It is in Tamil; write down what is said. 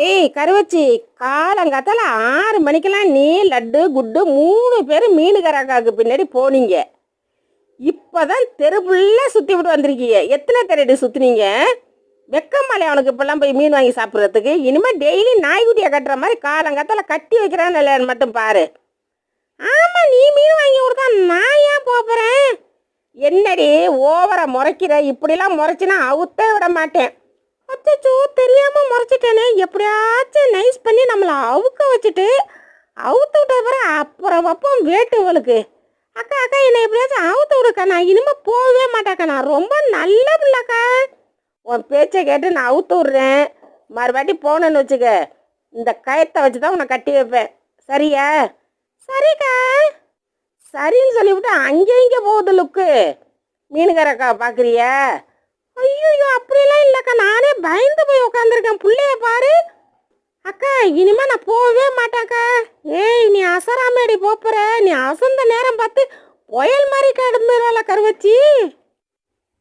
ஏய் கருவச்சி, காலங்காத்தால 6 மணிக்கெல்லாம் நீ லட்டு குட்டு 3 பேரும் மீனுக்காரக்காவுக்கு பின்னாடி போனீங்க. இப்போதான் தெரு ஃபுல்லாக சுற்றி விட்டு வந்திருக்கீங்க. எத்தனை தெருடி சுற்றுனீங்க? வெக்கமாலே அவனுக்கு இப்போல்லாம் போய் மீன் வாங்கி சாப்பிட்றதுக்கு. இனிமேல் டெய்லி நாய்க்குட்டியை கட்டுற மாதிரி காலங்காத்தால கட்டி வைக்கிறான்னு இல்லைன்னு மட்டும் பாரு. ஆமாம், நீ மீன் வாங்கி கொடுத்தா நான் ஏன் போகிறேன்? என்னடி ஓவரா முறைக்கிற? இப்படிலாம் முறைச்சினா அவுத்தே விட மாட்டேன். அச்சோ, தெரியாமல் முறைச்சிட்டேனே. எப்படியாச்சும் நைஸ் பண்ணி நம்மளை அவுக்க வச்சுட்டு அவுத்து விட்ட அப்புறம் வைப்போம் வேட்டுவளுக்கு. அக்கா அக்கா, என்னை எப்படியாச்சும் அவுத்து விடுக்கா. நான் இனிமேல் போகவே மாட்டாக்கா. நான் ரொம்ப நல்ல பிள்ளைக்கா. உன் பேச்சை கேட்டு நான் அவுத்து விட்றேன். மறுபடி போனேன்னு வச்சுக்க, இந்த கயத்தை வச்சு தான் உன்னை கட்டி வைப்பேன். சரியா? சரிக்கா. சரின்னு சொல்லிவிட்டு அங்கே இங்கே போகுது லுக்கு. மீனுக்காரக்கா பார்க்குறியா? ஐயோ, அப்படிலாம் இல்லைக்கா. நானே பயந்து போய் உட்காந்துருக்கேன். பிள்ளைய பாரு. அக்கா, இனிமே நான் போகவே மாட்டேன்க்கா. ஏய், நீ அசராமேடி போப்புற. நீ அசந்த நேரம் பார்த்து புயல் மாதிரி கிளம்புறல கருவச்சி.